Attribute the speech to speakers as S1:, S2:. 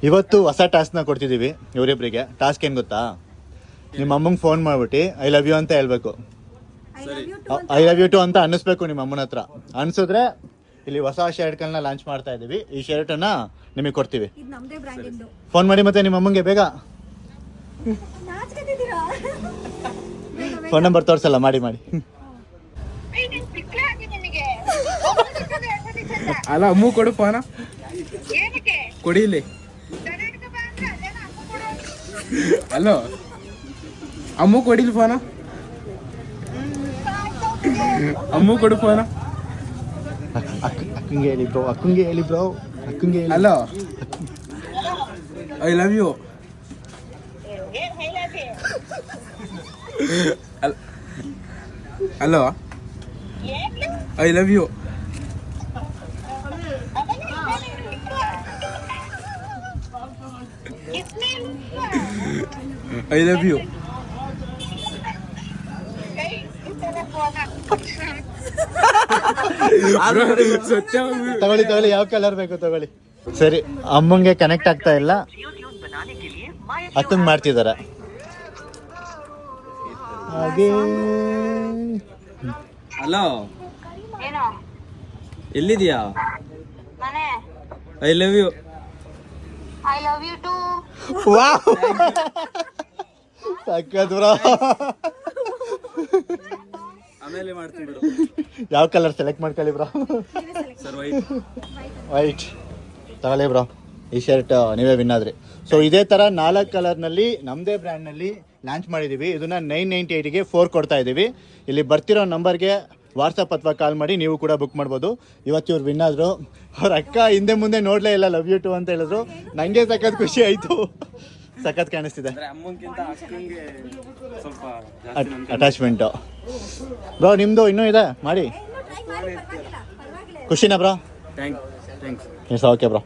S1: ಇವತ್ತು ಹೊಸ ಟಾಸ್ಕ್ನ ಕೊಡ್ತಿದ್ದೀವಿ ಇವರಿಬ್ಬರಿಗೆ. ಟಾಸ್ಕ್ ಏನು ಗೊತ್ತಾ, ನಿಮ್ಮ ಅಮ್ಮಂಗೆ ಫೋನ್ ಮಾಡ್ಬಿಟ್ಟು ಐ ಲವ್ ಯು ಅಂತ ಹೇಳ್ಬೇಕು. ಐ ಲವ್ ಯು ಟು ಅಂತ ಅನ್ನಿಸ್ಬೇಕು ನಿಮ್ಮ ಅಮ್ಮನ ಹತ್ರ. ಅನ್ಸಿದ್ರೆ ಇಲ್ಲಿ ಹೊಸ ಶರ್ಟ್ಗಳನ್ನ ಲಾಂಚ್ ಮಾಡ್ತಾ ಇದ್ದೀವಿ. ಈ ಶರ್ಟನ್ನ ನಿಮಗೆ ಕೊಡ್ತೀವಿ. ಫೋನ್ ಮಾಡಿ ಮತ್ತೆ ನಿಮ್ಮ ಅಮ್ಮಂಗೆ ಬೇಗ. ಫೋನ್ ನಂಬರ್ ತೋರಿಸಲ್ಲ, ಮಾಡಿ ಮಾಡಿ.
S2: ಅಲ್ಲ ಅಮ್ಮು ಕೊಡು ಫೋನ, ಕೊಡಿ ಇಲ್ಲಿ. ಹಲೋ ಅಮ್ಮು ಕೊಡಿಲಿ ಫೋನ, ಅಮ್ಮು ಕೊಡು ಫೋನ.
S1: ಅಕ್ಕಂಗೆ ಹೇಳಿ ಬ್ರೋ, ಅಕ್ಕಂಗೆ ಹೇಳಿ ಬ್ರೋ, ಅಕ್ಕಂಗೆ ಹೇಳಿ.
S2: Hello I love you. Hello I love you. I love you.
S1: ತಗೊಳ್ಳಿ, ಯಾವ ಕಲರ್ ಬೇಕು ತಗೊಳ್ಳಿ. ಸರಿ, ಅಮ್ಮಂಗೆ ಕನೆಕ್ಟ್ ಆಗ್ತಾ ಇಲ್ಲ, ಅಕ್ಕಂಗೆ ಮಾಡ್ತಿದಾರ. ಹಾಗೆ
S2: ಹಲೋ ಎಲ್ಲಿದ್ಯಾ? I love you.
S3: I love you too.
S1: Wow, ಸಕ್ಕತ್ ಬ್ರೋ.
S2: ಆಮೇಲೆ ಮಾಡ್ತೀನಿ ಬಿಡು.
S1: ಯಾವ ಕಲರ್ ಸೆಲೆಕ್ಟ್ ಮಾಡ್ಕೊಳ್ಳಿ ಬ್ರೋ?
S2: Sir white.
S1: ವೈಟ್ ತಗೊಳ್ಳಿ ಬ್ರೋ, ಈ ಶರ್ಟ್ ನೀವೇ ವಿನ್ ಆದ್ರಿ. ಸೊ ಇದೇ ಥರ 4 ಕಲರ್ನಲ್ಲಿ ನಮ್ಮದೇ ಬ್ರ್ಯಾಂಡ್ನಲ್ಲಿ ಲಾಂಚ್ ಮಾಡಿದ್ದೀವಿ. ಇದನ್ನು 998ಗೆ 4 ಕೊಡ್ತಾ ಇದ್ದೀವಿ. ಇಲ್ಲಿ ಬರ್ತಿರೋ ನಂಬರ್ಗೆ ವಾಟ್ಸಪ್ ಅಥವಾ ಕಾಲ್ ಮಾಡಿ ನೀವು ಕೂಡ ಬುಕ್ ಮಾಡ್ಬೋದು. ಇವತ್ತು ಇವ್ರು ವಿನ್ ಆದರು. ಅವ್ರ ಅಕ್ಕ ಹಿಂದೆ ಮುಂದೆ ನೋಡಲೇ ಇಲ್ಲ, ಲವ್ ಯು ಟು ಅಂತ ಹೇಳಿದ್ರು. ನನಗೆ ಸಖತ್ ಖುಷಿ ಆಯಿತು, ಸಖತ್ ಕಾಣಿಸ್ತಿದೆ. ಅಟ್ಯಾಚ್ಮೆಂಟು ಬ್ರೋ ನಿಮ್ಮದು ಇನ್ನೂ ಇದೆ, ಮಾಡಿ. ಖುಷಿನಾ ಬ್ರೋ?
S2: ಥ್ಯಾಂಕ್ಸ್.
S1: Okay bro.